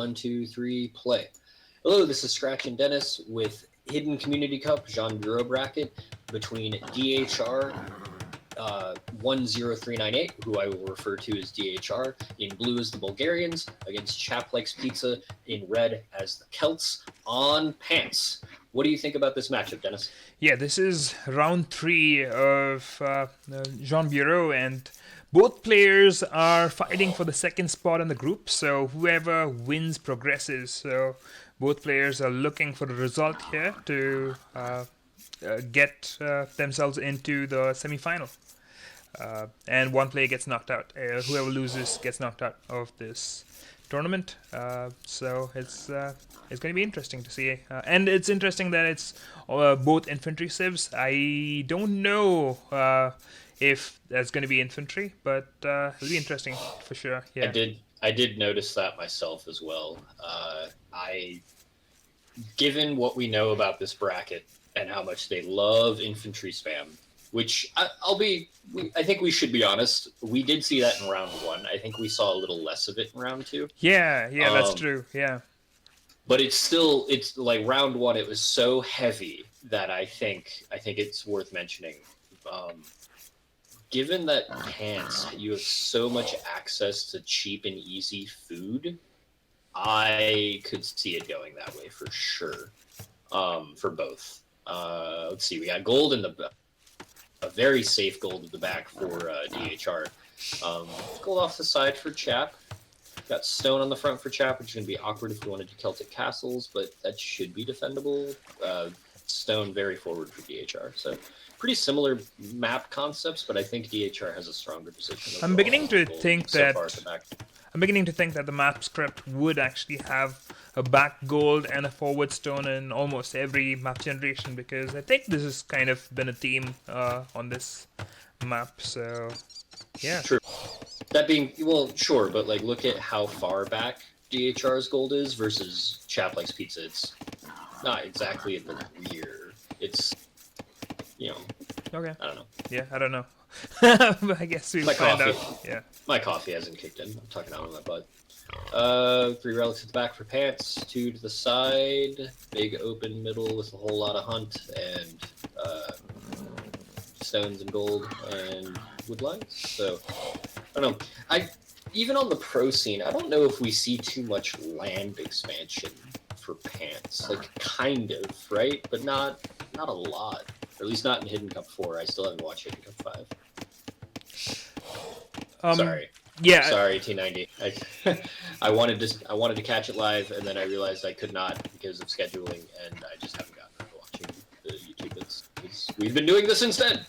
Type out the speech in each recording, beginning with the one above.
1, 2, 3, play. Hello, this is Scratch and Dennis with Hidden Community Cup Jean Bureau bracket between DHR 10398, who I will refer to as DHR. In blue as the Bulgarians, against Chaplikes Pizza in red as the Celts on pants. What do you think about this matchup, Dennis? Yeah, this is round 3 of Jean Bureau, and both players are fighting for the second spot in the group, so whoever wins progresses. So both players are looking for the result here to get themselves into the semi-final. And one player gets knocked out. Whoever loses gets knocked out of this tournament. So it's going to be interesting to see. And it's interesting that it's both infantry civs. I don't know if that's going to be infantry, but it'll be interesting for sure. Yeah. I did notice that myself as well. Given what we know about this bracket and how much they love infantry spam, which I think we should be honest, we did see that in round 1. I think we saw a little less of it in round 2. Yeah, that's true. Yeah. But it's like round 1, it was so heavy that I think it's worth mentioning. Given that pants, you have so much access to cheap and easy food, I could see it going that way for sure. For both. Let's see, we got gold in a very safe gold at the back for DHR. Gold off the side for Chap. Got stone on the front for Chap, which is going to be awkward if we wanted to Celtic castles, but that should be defendable. Stone very forward for DHR. So pretty similar map concepts, but I think DHR has a stronger position. I'm beginning to think that the map script would actually have a back gold and a forward stone in almost every map generation, because I think this has kind of been a theme on this map. So, yeah. True. That being, well, sure, but like look at how far back DHR's gold is versus Chaplikes Pizza. It's not exactly at the rear. It's, Okay. I don't know. Yeah, I don't know. I guess we'll find out. Yeah. My coffee hasn't kicked in. I'm talking out of my butt. 3 relics at the back for pants, 2 to the side, big open middle with a whole lot of hunt and stones and gold and wood lines. So I don't know. Even on the pro scene, I don't know if we see too much land expansion for pants. Like kind of, right? But not a lot. Or at least not in Hidden Cup 4. I still haven't watched Hidden Cup 5. Sorry. Yeah. Sorry, T90. I wanted to catch it live, and then I realized I could not because of scheduling, and I just haven't gotten around to watching the YouTube bits. We've been doing this instead.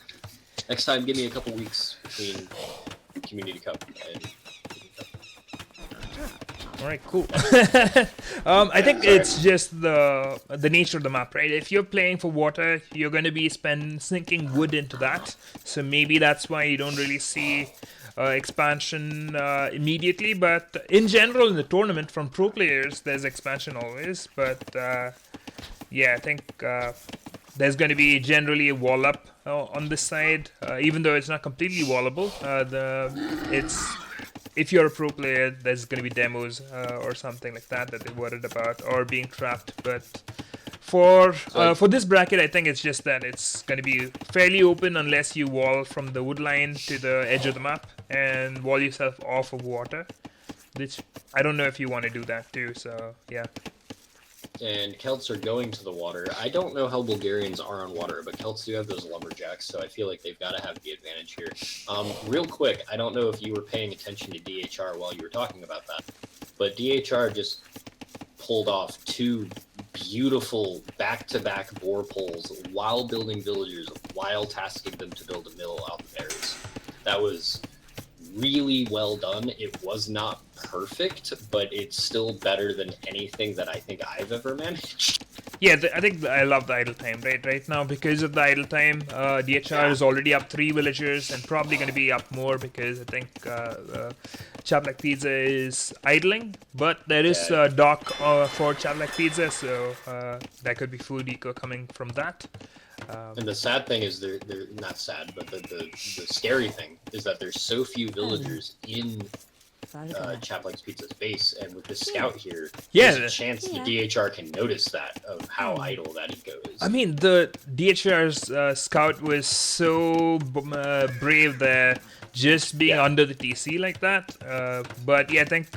Next time, give me a couple weeks between Community Cup and Hidden Cup. All right, cool. I think it's just the nature of the map, right? If you're playing for water, you're going to be sinking wood into that. So maybe that's why you don't really see expansion immediately. But in general, in the tournament, from pro players, there's expansion always. But yeah, I think there's going to be generally a wall up on this side, even though it's not completely wallable. If you're a pro player, there's going to be demos or something like that they're worried about, or being trapped. But for this bracket, I think it's just that it's going to be fairly open unless you wall from the wood line to the edge of the map and wall yourself off of water, which I don't know if you want to do that too, so yeah. And Celts are going to the water. I don't know how Bulgarians are on water, but Celts do have those lumberjacks, so I feel like they've got to have the advantage here. Real quick, I don't know if you were paying attention to DHR while you were talking about that, but DHR just pulled off 2 beautiful back-to-back bore poles while building villagers, while tasking them to build a mill out the berries. That was really well done. It was not perfect, but it's still better than anything that I think I've ever managed. Yeah, I think I love the idle time right now. Because of the idle time, DHR is already up 3 villagers and probably going to be up more because I think Chaplik Pizza is idling, but there is a dock for Chaplik Pizza, so that could be food eco coming from that. And the sad thing is, they're not sad, but the scary thing is that there's so few villagers in Chaplin's Pizza's base, and with the scout here, Yeah. there's a chance the DHR can notice that of how idle that eco is. I mean, the DHR's scout was so brave there, just being under the TC like that. But yeah, I think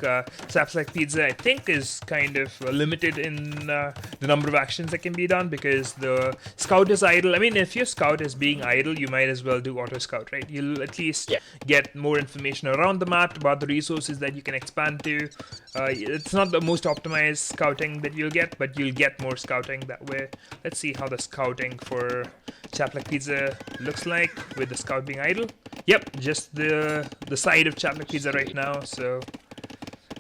Saps Like Pizza, I think, is kind of limited in the number of actions that can be done because the scout is idle. I mean, if your scout is being idle, you might as well do auto scout, right? You'll at least get more information around the map about the resources that you can expand to. It's not the most optimized scouting that you'll get, but you'll get more scouting that way. Let's see how the scouting for Chaplik Pizza looks like with the scout being idle. Yep, just the side of Chaplik Pizza right now. So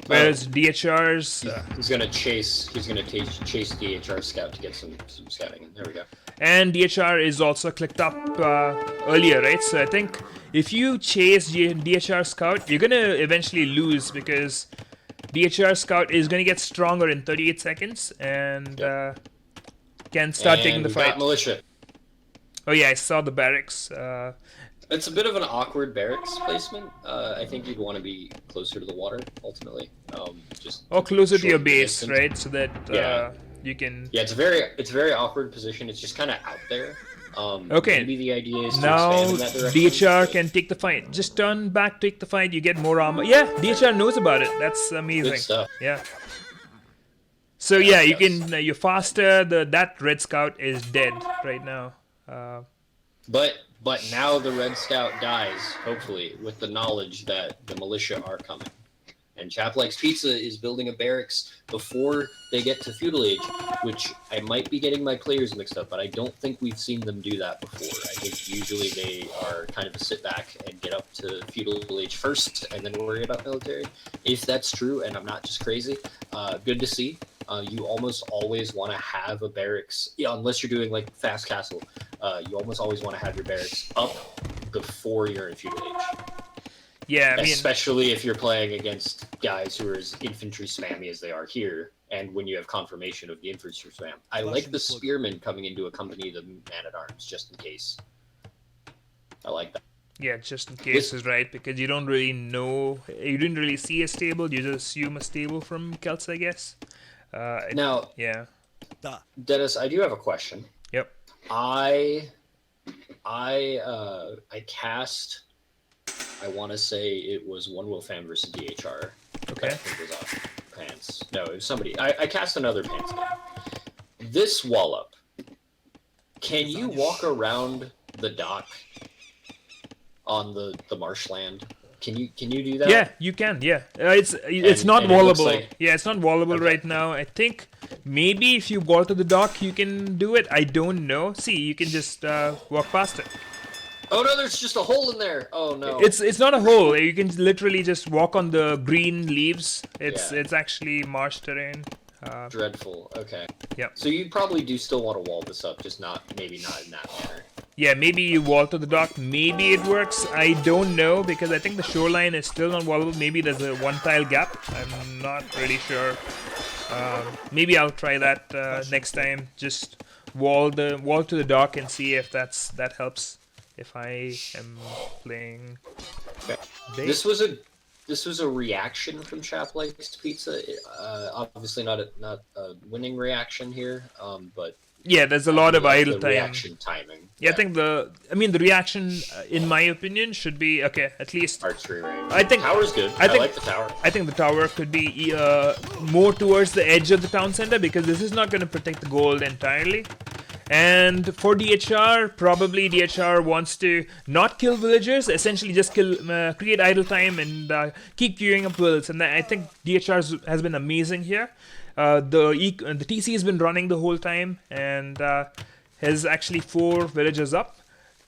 whereas DHR's he's gonna chase DHR scout to get some scouting in. There we go. And DHR is also clicked up earlier, right? So I think if you chase DHR scout, you're gonna eventually lose because DHR scout is gonna get stronger in 38 seconds and can start taking the fight. Got militia. Oh yeah, I saw the barracks. It's a bit of an awkward barracks placement. I think you'd want to be closer to the water ultimately. Or closer to your base, distance. right? So that you can. Yeah, it's a very awkward position. It's just kind of out there. Okay. Maybe the idea is to Now expand in that direction. DHR can take the fight. Just turn back, take the fight. You get more armor. Yeah, DHR knows about it. That's amazing. Good stuff. Yeah. So yeah, you can. You're faster. That red scout is dead right now. But now the Red Scout dies, hopefully, with the knowledge that the militia are coming. And Chaplik's Pizza is building a barracks before they get to Feudal Age, which I might be getting my players mixed up, but I don't think we've seen them do that before. I think usually they are kind of a sit back and get up to Feudal Age first and then worry about military. If that's true, and I'm not just crazy, good to see. You almost always want to have a barracks, unless you're doing like Fast Castle, you almost always want to have your barracks up before you're in Feudal Age. Yeah, I mean, especially if you're playing against guys who are as infantry spammy as they are here, and when you have confirmation of the infantry spam. I like the spearmen coming into accompany the man-at-arms, just in case. I like that. Yeah, just in case is right, because you don't really know, you didn't really see a stable, you just assume a stable from Celts, I guess. Now, yeah. Dennis, I do have a question. Yep. I cast, I want to say it was One Will Fan versus DHR. Okay. I think it was Pants. No, it was somebody. I cast another Pants game. This wallop, can you walk around the dock on the marshland? Can you do that? Yeah, you can. Yeah, it's not and it looks wallable. like- Yeah, it's not wallable right now. I think maybe if you wall to the dock, you can do it. I don't know. See, you can just walk past it. Oh no, there's just a hole in there. Oh no. It's not a hole. You can literally just walk on the green leaves. It's Yeah. it's actually marsh terrain. Dreadful. Okay. Yep. So you probably do still want to wall this up, just maybe not in that manner. Yeah, maybe you wall to the dock. Maybe it works. I don't know because I think the shoreline is still not wallable. Maybe there's a one tile gap. I'm not really sure. Maybe I'll try that next time. Just wall to the dock and see if that helps. If I am playing. Okay. This was a reaction from Chaplik's Pizza. Obviously not a winning reaction here, but yeah, there's a lot of idle the time. reaction timing. Yeah, I think the reaction, in my opinion, should be okay. At least Archery range. I think tower's good. I like the tower. I think the tower could be more towards the edge of the town center because this is not going to protect the gold entirely. And for DHR, probably DHR wants to not kill villagers, essentially just create idle time and keep queuing up wills. And I think DHR has been amazing here. The TC has been running the whole time and has actually 4 villagers up.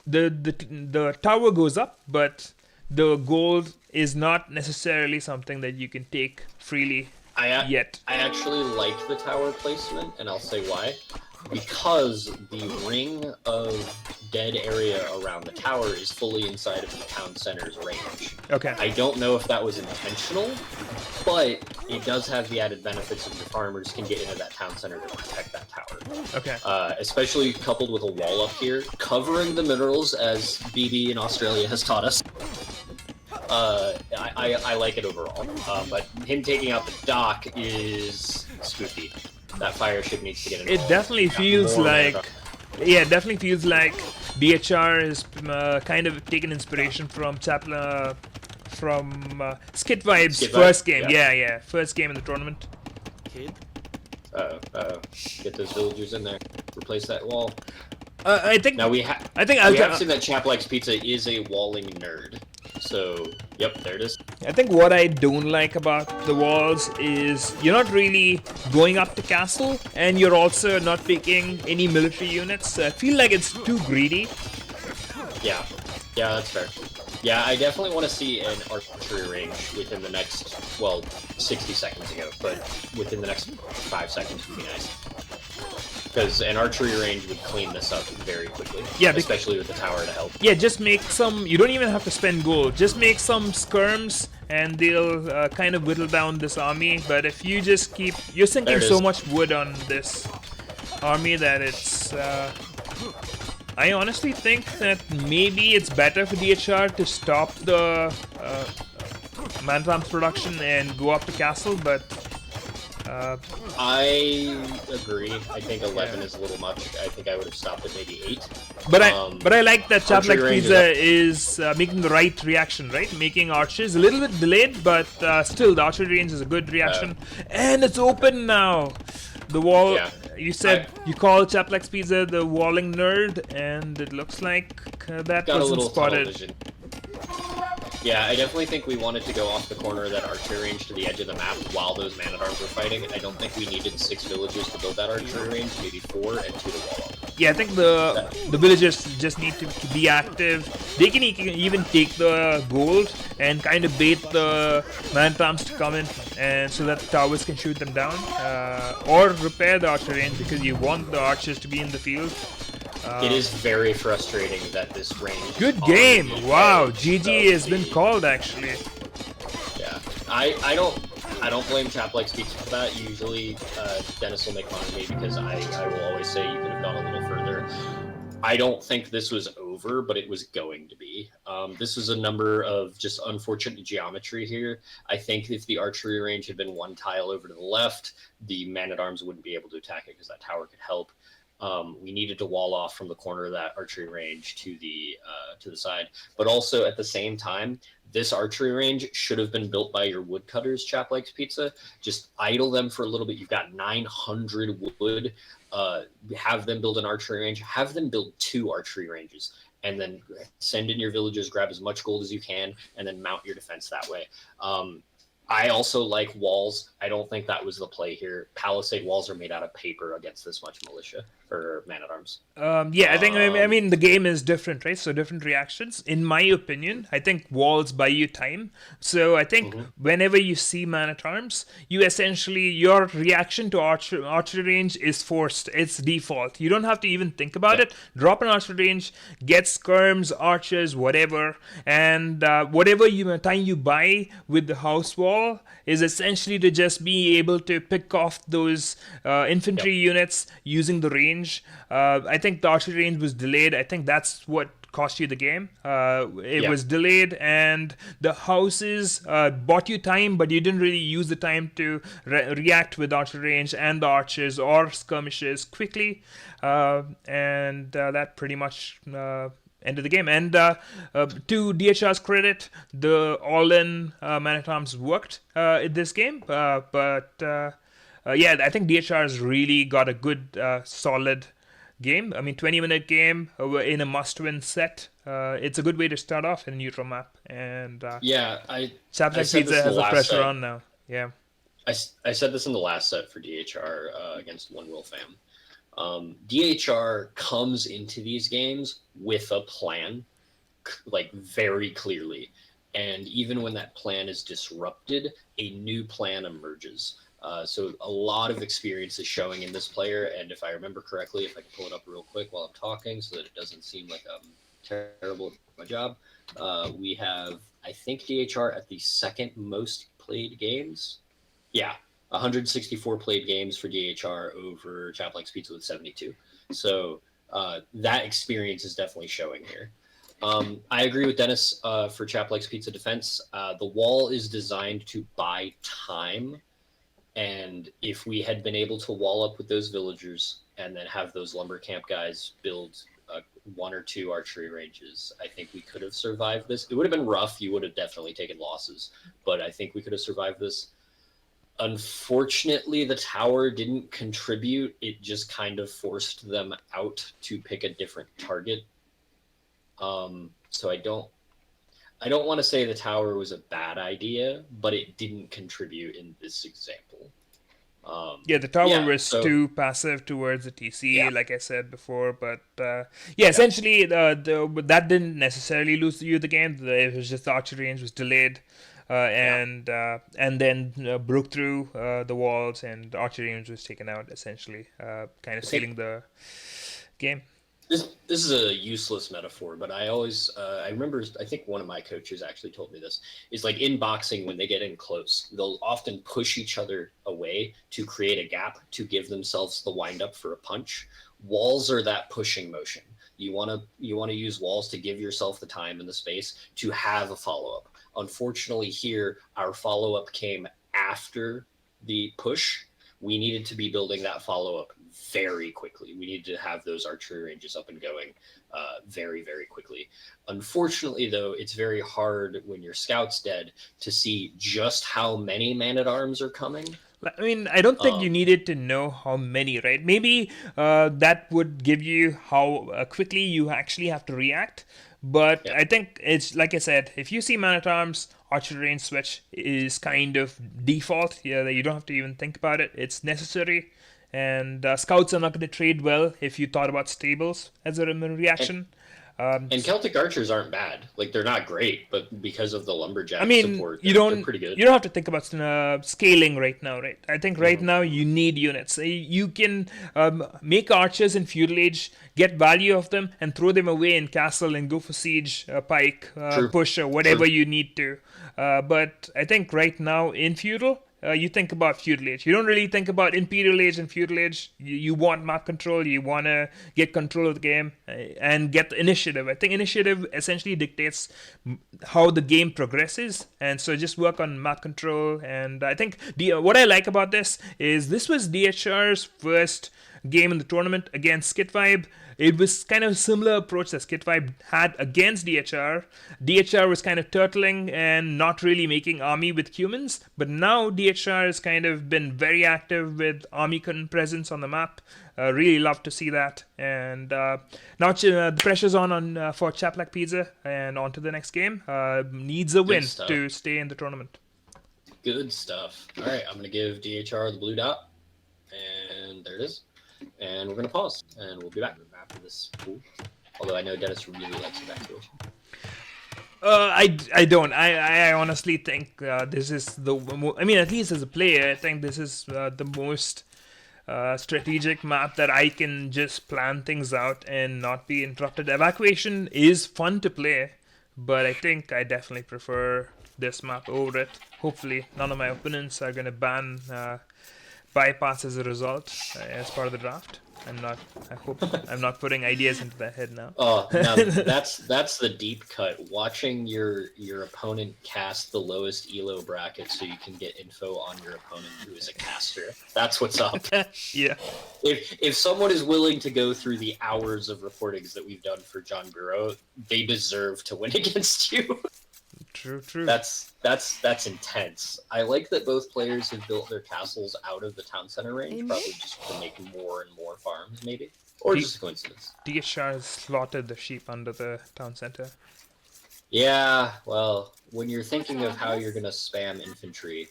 The tower goes up, but the gold is not necessarily something that you can take freely yet. I actually like the tower placement, and I'll say why. Because the ring of dead area around the tower is fully inside of the town center's range. Okay. I don't know if that was intentional, but it does have the added benefits of the farmers can get into that town center to protect that tower. Okay. Especially coupled with a wall up here, covering the minerals, as BB in Australia has taught us. I like it overall. But him taking out the dock is spooky. That fire ship needs to get involved. It definitely feels like, yeah, it definitely feels like DHR is kind of taken inspiration from Skit Vibes' Skit first Vibes? game. Yeah. Yeah, first game in the tournament. Kid? Get those villagers in there. Replace that wall. I think Now we have seen that Chap Likes Pizza is a walling nerd. So, yep, there it is. I think what I don't like about the walls is you're not really going up the castle, and you're also not picking any military units. I feel like it's too greedy. Yeah, that's fair. Yeah, I definitely want to see an archery range within the next, 60 seconds ago, but within the next 5 seconds would be nice. Because an archery range would clean this up very quickly. Yeah, especially with the tower to help. Yeah, just make some. You don't even have to spend gold. Just make some skirms, and they'll kind of whittle down this army. But if you just keep, you're sinking so much wood on this army that it's. I honestly think that maybe it's better for DHR to stop the Man-at-Arms production and go up to castle, but. I agree. I think 11 is a little much. I think I would have stopped at maybe 8. But I like that Chap Like archery range Pizza is making the right reaction, right? Making archers a little bit delayed, but still the archery range is a good reaction. And it's open now. The wall. Yeah. You said you call Chap Like Pizza the walling nerd, and it looks like that Got a wasn't little tunnel spotted. vision. Yeah, I definitely think we wanted to go off the corner of that archery range to the edge of the map while those man-at-arms were fighting. I don't think we needed 6 villages to build that archery range, maybe 4 and 2 to wall up. Yeah, I think the villagers just need to be active. They can even take the gold and kind of bait the man-at-arms to come in, and so that the towers can shoot them down, or repair the archery range because you want the archers to be in the field. It is very frustrating that this range. Good game! Wow, GG has been called actually. Yeah, I don't blame Chap Likes Pizza for that. Usually, Dennis will make fun of me because I will always say you could have gone a little further. I don't think this was over, but it was going to be. This was a number of just unfortunate geometry here. I think if the archery range had been 1 tile over to the left, the man-at-arms wouldn't be able to attack it because that tower could help. We needed to wall off from the corner of that archery range to the side, but also at the same time, this archery range should have been built by your woodcutters, Chap Likes Pizza. Just idle them for a little bit. You've got 900 wood. Have them build an archery range. Have them build 2 archery ranges, and then send in your villagers, grab as much gold as you can, and then mount your defense that way. I also like walls. I don't think that was the play here. Palisade walls are made out of paper against this much militia or man-at-arms. Yeah, I think I mean the game is different, right? So different reactions. In my opinion, I think walls buy you time. So I think whenever you see man-at-arms, you essentially your reaction to archery range is forced. It's default. You don't have to even think about it. Drop an archery range, get skirms, archers, whatever, and whatever time you buy with the house wall is essentially to just be able to pick off those infantry units using the range. I think the archery range was delayed. I think that's what cost you the game. It was delayed, and the houses bought you time, but you didn't really use the time to react with archery range and the archers or skirmishes quickly, and that pretty much end of the game. And to DHR's credit, the all-in man-at-arms worked in this game, but yeah, I think DHR has really got a good, solid game. I mean, 20-minute game in a must-win set. It's a good way to start off in a neutral map. And Chap Like Pizza has the pressure on now. Yeah. I said this in the last set for DHR against One Will Fam. DHR comes into these games with a plan, like very clearly, and even when that plan is disrupted, a new plan emerges. So a lot of experience is showing in this player, and if I remember correctly, if I can pull it up real quick while I'm talking so that it doesn't seem like I'm terrible at my job, we have, I think, DHR at the second most played games. Yeah, 164 played games for DHR over Chap Likes Pizza with 72. So that experience is definitely showing here. I agree with Dennis for Chaplikes Pizza Defense. The wall is designed to buy time. And if we had been able to wall up with those villagers and then have those lumber camp guys build one or two archery ranges, I think we could have survived this. It would have been rough. You would have definitely taken losses, but I think we could have survived this. Unfortunately, the tower didn't contribute. It just kind of forced them out to pick a different target. So I don't want to say the tower was a bad idea, but it didn't contribute in this example. The tower was too passive towards the TC, like I said before. But essentially, that didn't necessarily lose you the game. It was just the archery range was delayed, and then broke through the walls, and the archery range was taken out, essentially, kind of sealing the game. This is a useless metaphor, but I always I remember, I think one of my coaches actually told me this, is like in boxing, when they get in close, they'll often push each other away to create a gap to give themselves the wind up for a punch. Walls are that pushing motion. You want to use walls to give yourself the time and the space to have a follow-up. Unfortunately here, our follow-up came after the push. We needed to be building that follow-up very quickly. We needed to have those archery ranges up and going very, very quickly. Unfortunately, though, it's very hard when your scout's dead to see just how many man-at-arms are coming. I mean, I don't think you needed to know how many, right? Maybe that would give you how quickly you actually have to react. But I think it's, like I said, if you see man-at-arms, archery range switch is kind of default. Yeah, you don't have to even think about it. It's necessary. And scouts are not going to trade well if you thought about stables as a reaction. And Celtic archers aren't bad. Like, they're not great, but because of the lumberjack support, they're pretty good. You don't have to think about scaling right now, right? I think right now you need units. You can make archers in feudal age, get value of them, and throw them away in castle and go for siege, pike, push, or whatever you need to. But I think right now in feudal, you think about feudal age. You don't really think about imperial age and feudal age. You want map control. You want to get control of the game and get the initiative. I think initiative essentially dictates how the game progresses. And so just work on map control. And I think what I like about this was DHR's first game in the tournament against Skit Vibe. It was kind of a similar approach that Skit Vibe had against DHR. DHR was kind of turtling and not really making army with humans, but now DHR has kind of been very active with army presence on the map. Really love to see that. And now the pressure's on for Chaplak Pizza, and on to the next game. Needs a win to stay in the tournament. Good stuff. All right, I'm going to give DHR the blue dot, and there it is. And we're going to pause, and we'll be back after this pool. Although I know Dennis really likes evacuation. I don't. I honestly think this is I mean, at least as a player, I think this is the most strategic map that I can just plan things out and not be interrupted. Evacuation is fun to play, but I think I definitely prefer this map over it. Hopefully, none of my opponents are going to ban bypass as a result as part of the draft. I hope I'm not putting ideas into their head now. Oh, no, that's the deep cut. Watching your opponent cast the lowest elo bracket so you can get info on your opponent who is a caster. That's what's up. Yeah. If someone is willing to go through the hours of reportings that we've done for John Bureau, they deserve to win against you. True. That's intense. I like that both players have built their castles out of the town center range, probably just to make more and more farms, maybe. Or just a coincidence. DHR has slaughtered the sheep under the town center. Yeah, well, when you're thinking of how you're going to spam infantry,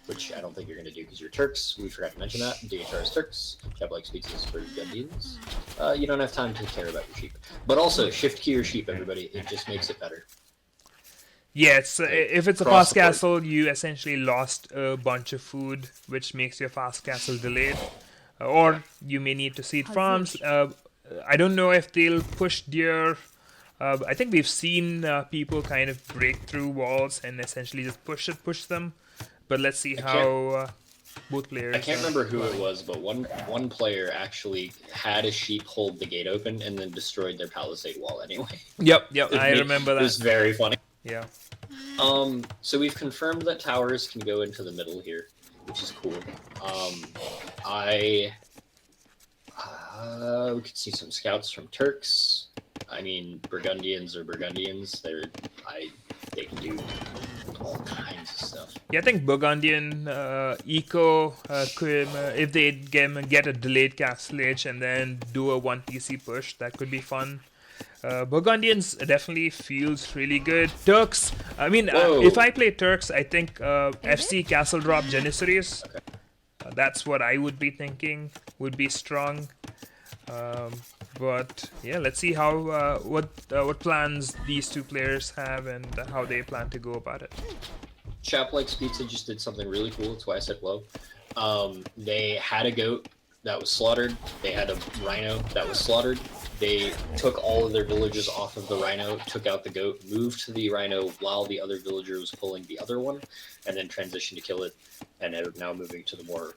which I don't think you're going to do because you're Turks, we forgot to mention that. DHR is Turks, Chaplik speaks is for Gundians. You don't have time to care about your sheep. But also, shift key your sheep, everybody. It just makes it better. Yeah, if it's a fast castle, you essentially lost a bunch of food, which makes your fast castle delayed. Or you may need to seed farms. I don't know if they'll push deer. I think we've seen people kind of break through walls and essentially just push them. But let's see how both players. I can't remember who it was, but one player actually had a sheep hold the gate open and then destroyed their palisade wall anyway. Yep, I remember It was that. very funny. Yeah. So we've confirmed that towers can go into the middle here, which is cool. We could see some scouts from Turks. I mean, Burgundians are Burgundians. They can do all kinds of stuff. Yeah, I think Burgundian Eco could, if they get a delayed castle age and then do a 1 TC push, that could be fun. Burgundians definitely feels really good. Turks, I mean, if I play Turks, I think FC Castle Drop Janissaries. Okay. That's what I would be thinking would be strong. But yeah, let's see how what plans these two players have and how they plan to go about it. Chaplikes Pizza just did something really cool. That's why I said low. They had a goat that was slaughtered. They had a rhino that was slaughtered. They took all of their villagers off of the rhino, took out the goat, moved to the rhino while the other villager was pulling the other one, and then transitioned to kill it. And they're now moving to the more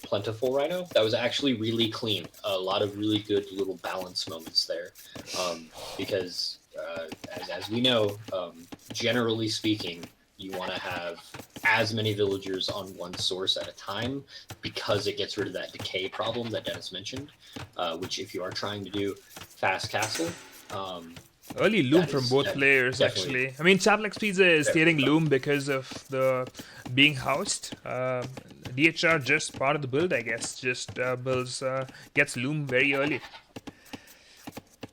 plentiful rhino. That was actually really clean. A lot of really good little balance moments there, because as we know, generally speaking, you want to have as many villagers on one source at a time because it gets rid of that decay problem that Dennis mentioned, which if you are trying to do fast castle, early loom from both players actually. I mean, Chaplex Pizza is steering loom because of the being housed. DHR just part of the build, I guess, just gets loom very early.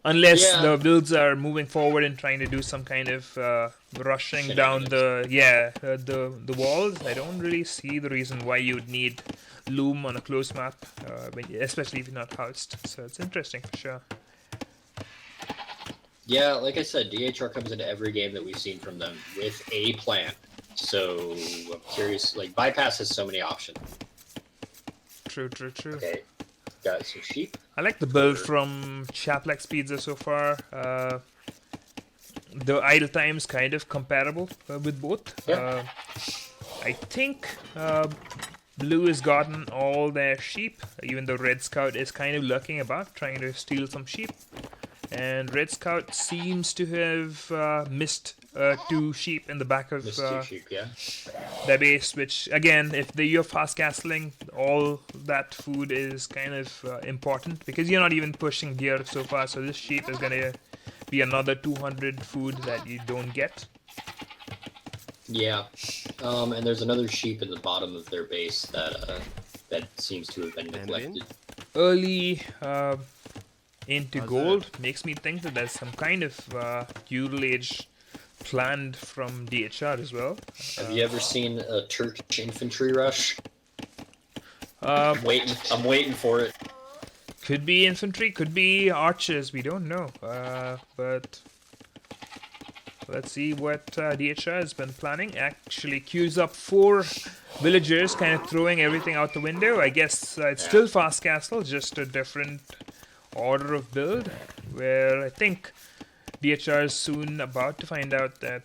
Unless the builds are moving forward and trying to do some kind of rushing down the walls, I don't really see the reason why you would need loom on a closed map, especially if you're not housed. So it's interesting for sure. Yeah, like I said, DHR comes into every game that we've seen from them with a plan. So I'm curious, like Bypass has so many options. True. Okay, got some sheep. I like the build from Chaplex Pizza so far. The idle time's kind of comparable with both. Yeah. I think Blue has gotten all their sheep, even though Red Scout is kind of lurking about, trying to steal some sheep. And Red Scout seems to have missed 2 sheep in the back of their base, which again, if you're fast castling, all that food is kind of important because you're not even pushing gear so far. So this sheep is going to be another 200 food that you don't get. Yeah, and there's another sheep at the bottom of their base that seems to have been neglected. Early into gold makes me think that there's some kind of feudal age planned from DHR as well. Have you ever seen a Turkish infantry rush? I'm waiting for it. Could be infantry, could be archers, we don't know. But let's see what DHR has been planning. Actually queues up 4 villagers, kind of throwing everything out the window. I guess it's still fast castle, just a different order of build, where I think DHR is soon about to find out that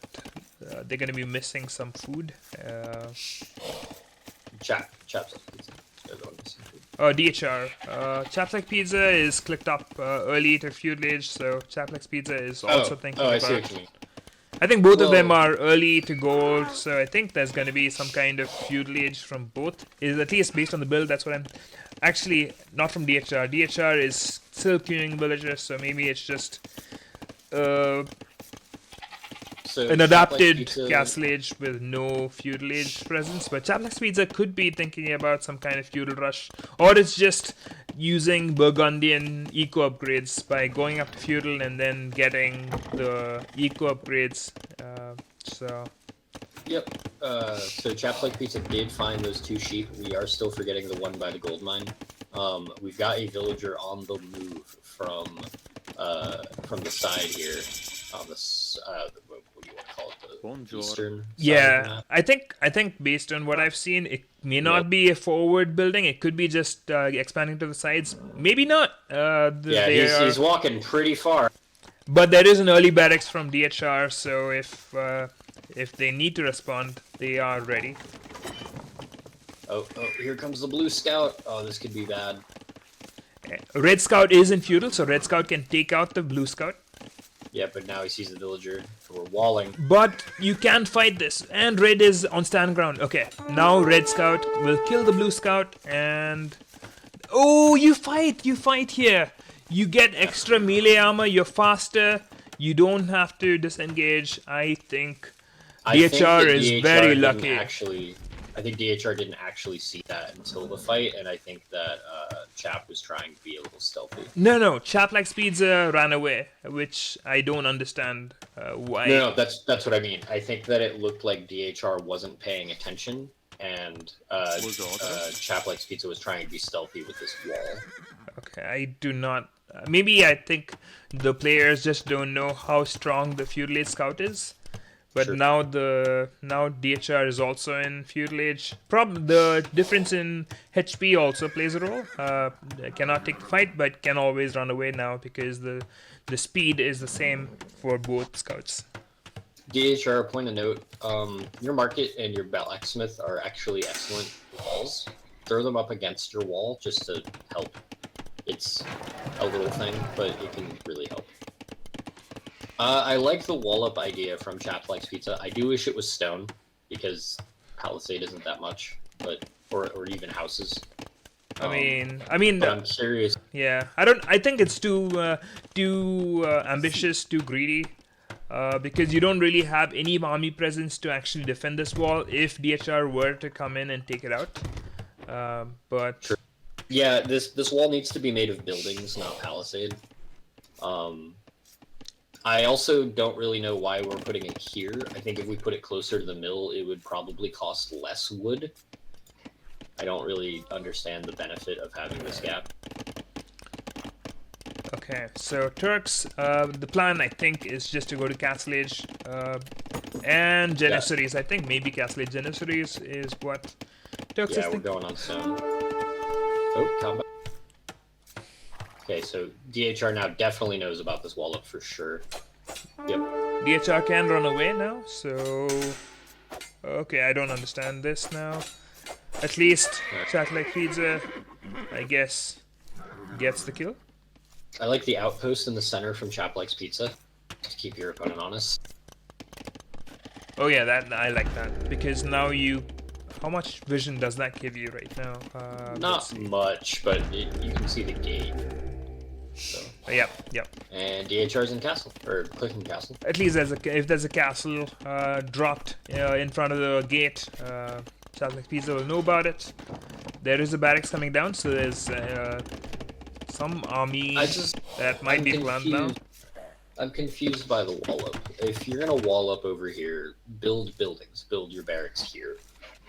they're going to be missing some food. DHR. Chaplex Pizza is clicked up early to feudal age, so Chaplex Pizza is also thinking about. I see what you mean. I think both of them are early to gold, so I think there's going to be some kind of feudal age from both. Is at least based on the build. That's what I'm. Actually, not from DHR. DHR is still queuing villagers, so maybe it's just an adapted castle age with no feudal age presence. But Chaplex Pizza could be thinking about some kind of feudal rush, or it's just using Burgundian eco upgrades by going up to feudal and then getting the eco upgrades. Yep. So Chaplex Pizza did find those 2 sheep. We are still forgetting the one by the gold mine. We've got a villager on the move from the side here. On this, what do you want to call it? The eastern side. I think based on what I've seen, it may not be a forward building. It could be just expanding to the sides. Maybe not. He's walking pretty far. But there is an early barracks from DHR, so if they need to respond, they are ready. Oh, here comes the blue scout. Oh, this could be bad. Red Scout is in feudal, so Red Scout can take out the Blue Scout. Yeah, but now he sees the villager. We're walling. But you can't fight this, and Red is on stand ground. Okay, now Red Scout will kill the Blue Scout, and oh, you fight here. You get extra melee armor. You're faster. You don't have to disengage. I think DHR is very lucky. I think DHR didn't actually see that until the fight, and I think that Chap was trying to be a little stealthy. No. Chap like Speeds ran away, which I don't understand why. No, that's what I mean. I think that it looked like DHR wasn't paying attention, and Chap like Pizza was trying to be stealthy with this wall. Okay, I do not. Maybe I think the players just don't know how strong the Feudal Age Scout is. But Sure. now DHR is also in Feudal Age. The difference in HP also plays a role. Cannot take the fight, but can always run away now because the speed is the same for both scouts. DHR, point of note, your market and your blacksmith are actually excellent walls. Throw them up against your wall just to help. It's a little thing, but it can really help. I like the wall-up idea from Chap Likes Pizza. I do wish it was stone, because Palisade isn't that much, but or even houses. I mean, but I'm curious. Yeah, I think it's too ambitious, too greedy, because you don't really have any army presence to actually defend this wall if DHR were to come in and take it out. But True. Yeah, this wall needs to be made of buildings, not palisade. I also don't really know why we're putting it here. I think if we put it closer to the mill, it would probably cost less wood. I don't really understand the benefit of having this gap. Okay, so Turks, the plan I think is just to go to Castle Age and Janissaries. I think maybe Castle Age Janissaries is what Turks is thinking. Yeah, we're going on stone. Oh, combat. Okay, so DHR now definitely knows about this wall up for sure. Yep. DHR can run away now, so... Okay, I don't understand this now. At least Satellite Pizza, I guess, gets the kill. I like the outpost in the center from Chap Likes Pizza to keep your opponent honest. Oh yeah, that I like that, because now you... How much vision does that give you right now? Not much, but you can see the gate. So. Yep. And DHR's in castle, or clicking castle. At least if there's a castle dropped in front of the gate, Satellite Pizza will know about it. There is a barracks coming down, so there's some army that might be planned now. I'm confused by the wall up. If you're gonna wall up over here, build buildings, build your barracks here.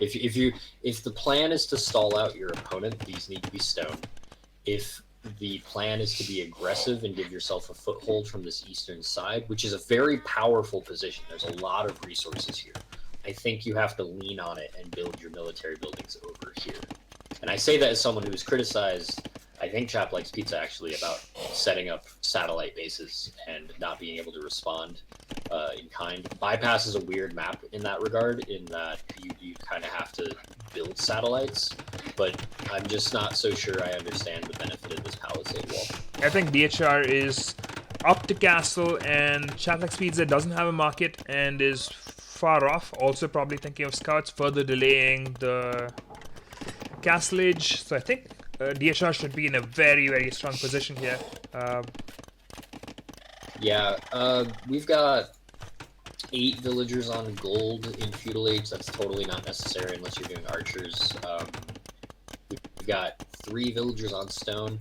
If the plan is to stall out your opponent, these need to be stone. If the plan is to be aggressive and give yourself a foothold from this eastern side, which is a very powerful position. There's a lot of resources here. I think you have to lean on it and build your military buildings over here. And I say that as someone who's criticized, I think Chap Likes Pizza actually, about setting up satellite bases and not being able to respond in kind. Bypass is a weird map in that regard, in that you kind of have to build satellites, but I'm just not so sure I understand the benefit of this palisade wall. I think DHR is up to castle, and Chap Likes Pizza doesn't have a market and is far off. Also probably thinking of scouts, further delaying the castle age. So I think DHR should be in a very, very strong position here. We've got 8 villagers on gold in feudal age. That's totally not necessary unless you're doing archers. We've got 3 villagers on stone.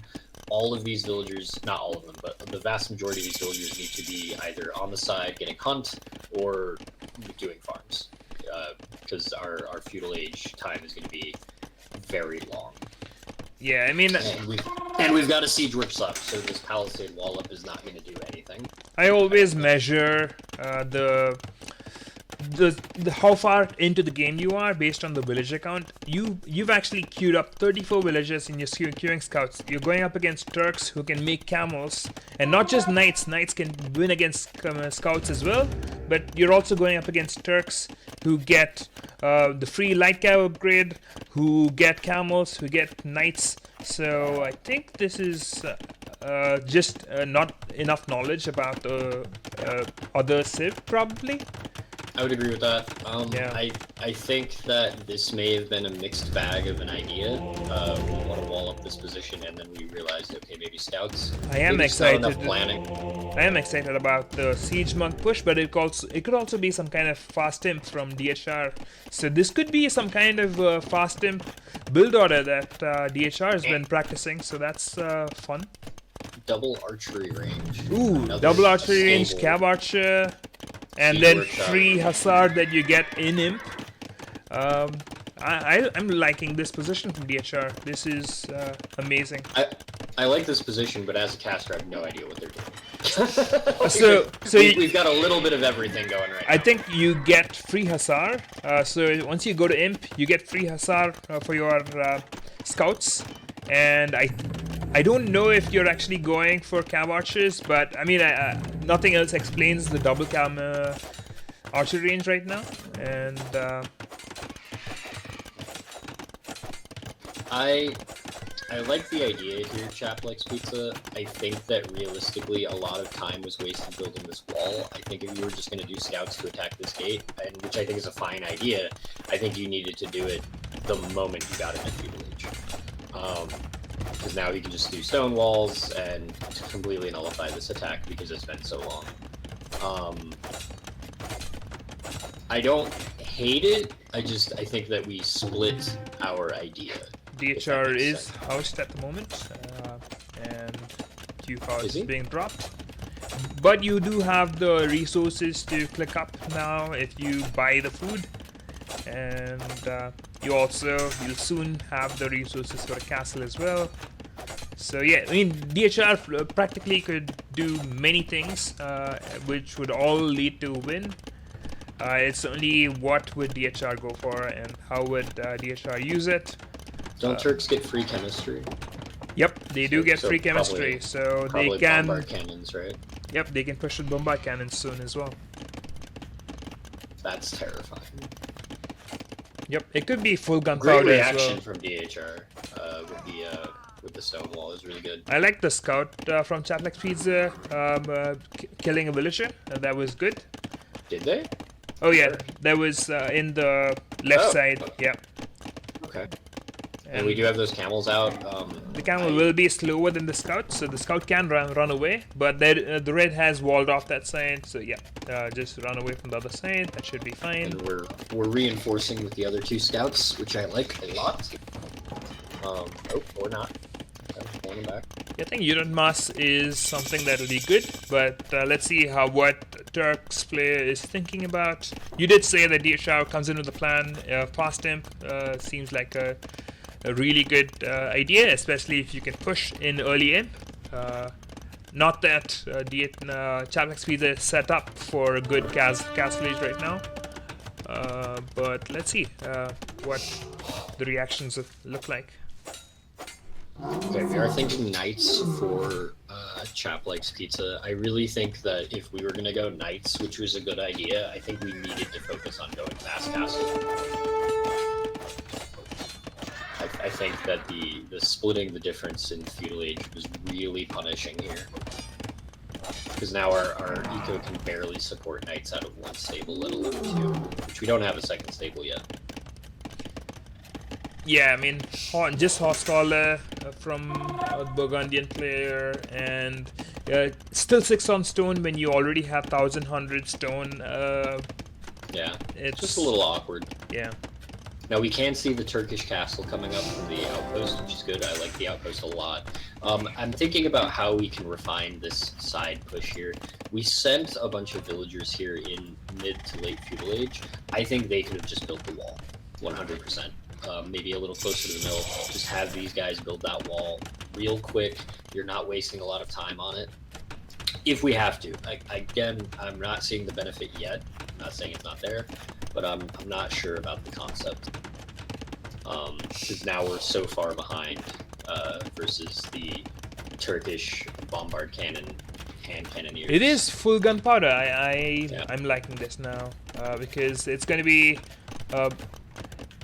All of these villagers, not all of them, but the vast majority of these villagers need to be either on the side getting hunt or doing farms, because our feudal age time is going to be very long. Yeah, I mean... And we've got a siege works up, so this palisade wall up is not going to do anything. I always measure the how far into the game you are based on the villager count. You've actually queued up 34 villagers in your queuing scouts. You're going up against Turks who can make camels, and not just knights. Knights can win against scouts as well, but you're also going up against Turks who get the free light cav upgrade, who get camels, who get knights. So I think this is just not enough knowledge about other civ, probably. I would agree with that. Yeah. I think that this may have been a mixed bag of an idea. We want to wall up this position, and then we realized, okay, maybe scouts. I am maybe just not excited. enough planning. I am excited about the siege monk push, but it could also be some kind of fast imp from DHR. So this could be some kind of fast imp build order that DHR has been practicing. So that's fun. Double archery range. Ooh, Another double archery range, stable cab archer, and siege then workshop. free hussar that you get in imp. I'm liking this position from DHR. This is amazing. I like this position, but as a caster, I have no idea what they're doing. We've got a little bit of everything going right now. I think you get free hussar. So once you go to imp, you get free hussar for your scouts. And I don't know if you're actually going for cam archers, but I mean, nothing else explains the double cam archer range right now. And I like the idea here, Chaplex Pizza. I think that realistically a lot of time was wasted building this wall. I think if you were just going to do scouts to attack this gate, and which I think is a fine idea, I think you needed to do it the moment you got into Tutelage. Because now he can just do stone walls and completely nullify this attack because it's been so long. I don't hate it, I think that we split our idea. DHR is housed at the moment, and Q4 is he? being dropped. But you do have the resources to click up now if you buy the food, and you'll soon have the resources for a castle as well. So yeah, I mean, DHR practically could do many things, which would all lead to a win. It's only what would DHR go for and how would DHR use it. Don't Turks get free chemistry? Yep, they do get So free chemistry, so they Probably can. bombard cannons, right? Yep, they can push with bombard cannons soon as well. That's terrifying. Yep, it could be full Great gunpowder as reaction well. from DHR with the stone wall is really good. I like the scout from Chatlex Pizza killing a villager. That was good. Did they? Oh yeah, that was in the left side. Yeah. Okay. And we do have those camels out. The camel will be slower than the scout, so the scout can run away. But the red has walled off that side, so yeah, just run away from the other side. That should be fine. And we're reinforcing with the other two scouts, which I like a lot. Oh, or not. Okay, pulling them back. I think unit mass is something that'll be good, but let's see what Turk's player is thinking about. You did say that DHR comes in with a plan. Fast imp seems like a really good idea, especially if you can push in early imp. Not that Chatlex Pizza is set up for a good castlage right now, but let's see what the reactions look like. Okay, we are thinking knights for Chaplex Pizza. I really think that if we were going to go knights, which was a good idea, I think we needed to focus on going fast castle. I think that the splitting the difference in feudal age was really punishing here. Because now our eco can barely support knights out of one stable, let alone two, which we don't have a second stable yet. Yeah, I mean, just Horse Scholar from a Burgundian player, and still 6 on stone when you already have 1100 stone. Yeah, it's just a little awkward. Yeah. Now we can see the Turkish castle coming up from the outpost, which is good. I like the outpost a lot. I'm thinking about how we can refine this side push here. We sent a bunch of villagers here in mid to late feudal age. I think they could have just built the wall, 100%. Maybe a little closer to the mill. Just have these guys build that wall real quick. You're not wasting a lot of time on it. If we have to. Again, I'm not seeing the benefit yet. not saying it's not there, but I'm not sure about the concept. Because now we're so far behind versus the Turkish bombard cannon hand cannoneers. It is full gunpowder. Yeah. I'm liking this now because it's going to be.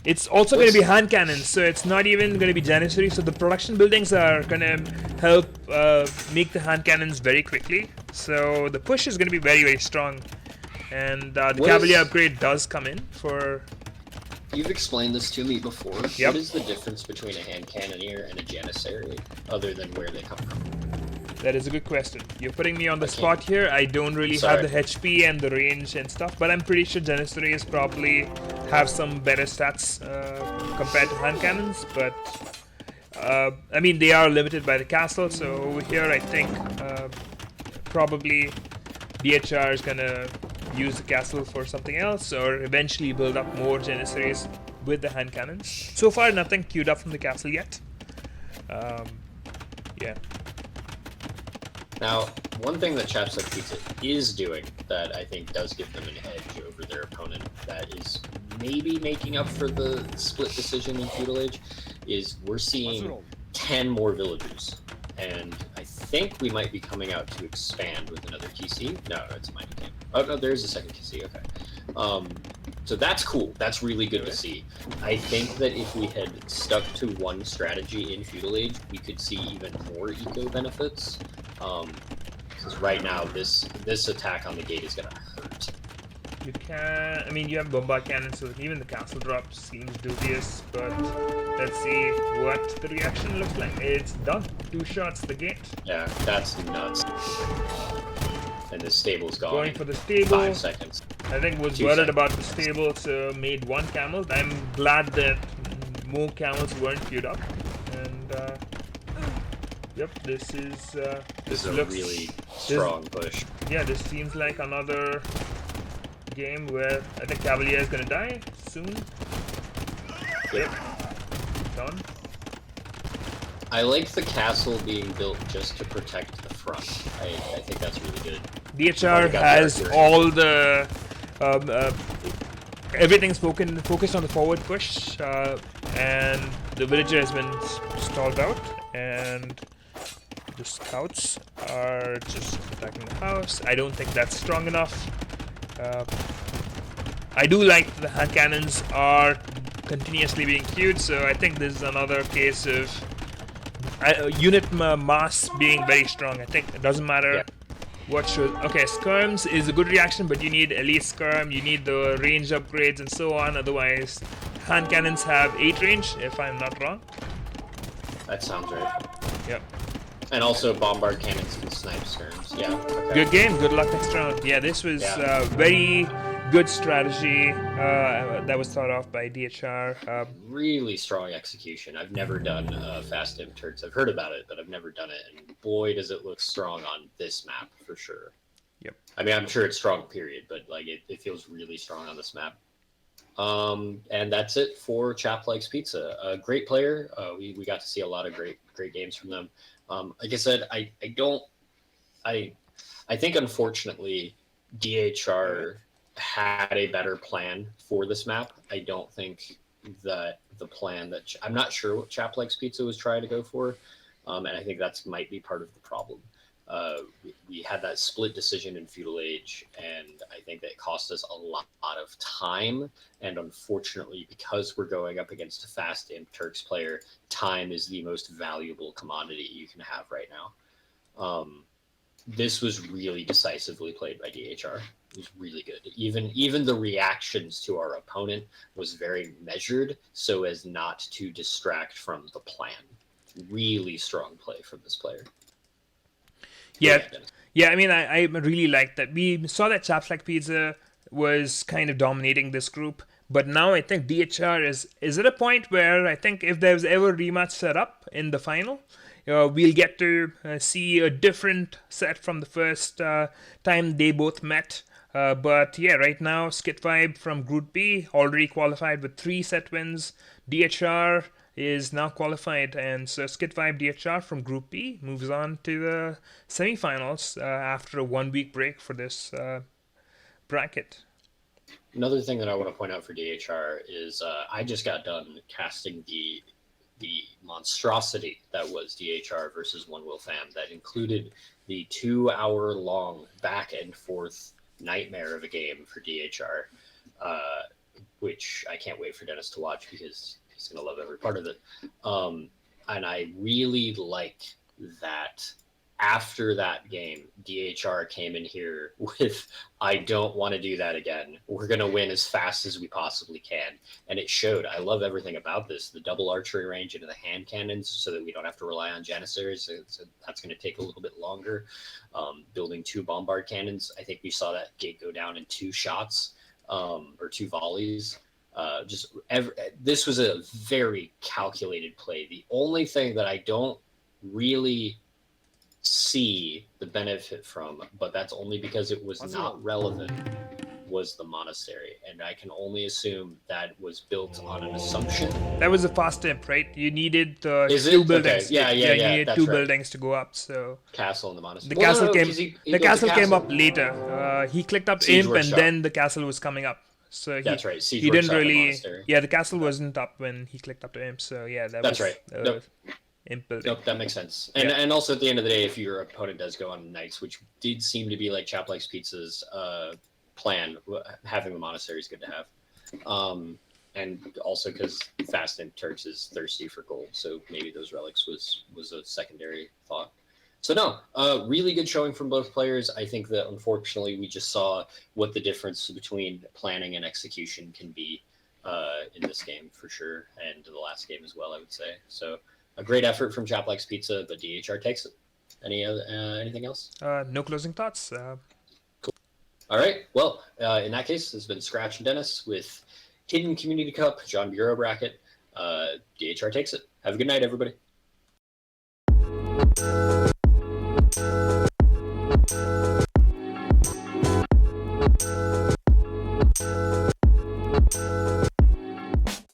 It's also going to be hand cannons, so it's not even going to be Janissary. So the production buildings are going to help make the hand cannons very quickly. So the push is going to be very, very strong. And the Cavalier upgrade does come in for... You've explained this to me before. Yep. What is the difference between a hand cannoneer and a Janissary, other than where they come from? That is a good question. You're putting me on the spot here. I don't really have the HP and the range and stuff, but I'm pretty sure Janissaries probably have some better stats compared to hand cannons. But I mean, they are limited by the castle, so over here I think probably DHR is gonna use the castle for something else, or eventually build up more Janissaries with the hand cannons. So far, nothing queued up from the castle yet. Yeah. Now, one thing that Chaps Like Pizza is doing that I think does give them an edge over their opponent that is maybe making up for the split decision in Feudal Age is we're seeing 10 more villagers. And I think we might be coming out to expand with another TC. No, it's a mining camp. Oh, no, there's a second TC, okay. So that's cool. That's really good to see. I think that if we had stuck to one strategy in Feudal Age, we could see even more eco benefits. Because right now, this attack on the gate is going to hurt. You can... I mean, you have bombard cannons, so even the castle drop seems dubious, but let's see what the reaction looks like. It's done. 2 shots, the gate. Yeah, that's nuts. And the stable's gone. Going for the stable. 5 seconds. I think was 2 worried seconds. about the stable, so made 1 camel. I'm glad that more camels weren't queued up. And, yep, this is... This is a really strong push. Yeah, this seems like another game where I think Cavalier is gonna die soon. Yep. Done. I like the castle being built just to protect the front. I think that's really good. DHR has all the everything's focused on the forward push, and the villager has been stalled out, and the scouts are just attacking the house. I don't think that's strong enough. I do like the hand cannons are continuously being queued, so I think this is another case of unit mass being very strong. I think it doesn't matter what should... Okay, skirms is a good reaction, but you need elite skirm, you need the range upgrades and so on, otherwise hand cannons have 8 range, if I'm not wrong. That sounds right. Yep. And also bombard cannons can snipe skirms. Yeah. Okay. Good game, good luck next round. Yeah, this was very good strategy that was thought of by DHR. Really strong execution. I've never done Fast Imp Turks. I've heard about it, but I've never done it. And boy, does it look strong on this map for sure. Yep. I mean, I'm sure it's strong, period, but like it feels really strong on this map. And that's it for Chap Likes Pizza. A great player. We got to see a lot of great games from them. Like I said, I think unfortunately DHR had a better plan for this map. I don't think that the plan that I'm not sure what Chap Likes Pizza was trying to go for, and I think that's might be part of the problem. We had that split decision in Feudal Age, and I think that it cost us a lot of time. And unfortunately, because we're going up against a Fast Imp Turks player, time is the most valuable commodity you can have right now. This was really decisively played by DHR. It was really good. Even the reactions to our opponent was very measured, so as not to distract from the plan. Really strong play from this player. Yeah. I mean, I really like that. We saw that Chaps Like Pizza was kind of dominating this group, but now I think DHR is at a point where I think if there's ever a rematch set up in the final, we'll get to see a different set from the first time they both met. But yeah, right now, Skit Vibe from Group B already qualified with 3 set wins. DHR is now qualified, and so Skit Vibe DHR from Group B moves on to the semifinals after a 1-week break for this bracket. Another thing that I want to point out for DHR is I just got done casting the monstrosity that was DHR versus One Will Fam. That included the 2 hour long back and forth nightmare of a game for DHR, which I can't wait for Dennis to watch because he's gonna love every part of it. And I really like that after that game, DHR came in here with, I don't want to do that again. We're going to win as fast as we possibly can. And it showed. I love everything about this. The double archery range into the hand cannons so that we don't have to rely on janissaries. So that's going to take a little bit longer. Building 2 bombard cannons. I think we saw that gate go down in 2 shots or 2 volleys. This was a very calculated play. The only thing that I don't really see the benefit from, but that's only because it was not relevant, was the monastery, and I can only assume that was built on an assumption. That was a fast imp, right? You needed Is two it? buildings. Okay. Yeah, You needed that's 2 right. buildings to go up. So Castle and the monastery. the castle came. He The built castle came up later. He clicked up Siege imp, and workshop. then the castle was coming up. So That's right. Siege he didn't workshop and really. monastery. Yeah, the castle wasn't up when he clicked up to imp. So yeah, That's right. Nope. Imp building. Nope, that makes sense. And also at the end of the day, if your opponent does go on knights, which did seem to be like Chap Likes Pizza's plan, having the monastery is good to have. And also because Fast and Turks is thirsty for gold, so maybe those relics was a secondary thought. So no, really good showing from both players. I think that unfortunately we just saw what the difference between planning and execution can be in this game for sure, and the last game as well, I would say. So a great effort from Chap Likes Pizza, but DHR takes it. Anything else? No closing thoughts. Cool. All right. Well, in that case, this has been Scratch and Dennis with Hidden Community Cup, John Bureau bracket. DHR takes it. Have a good night, everybody.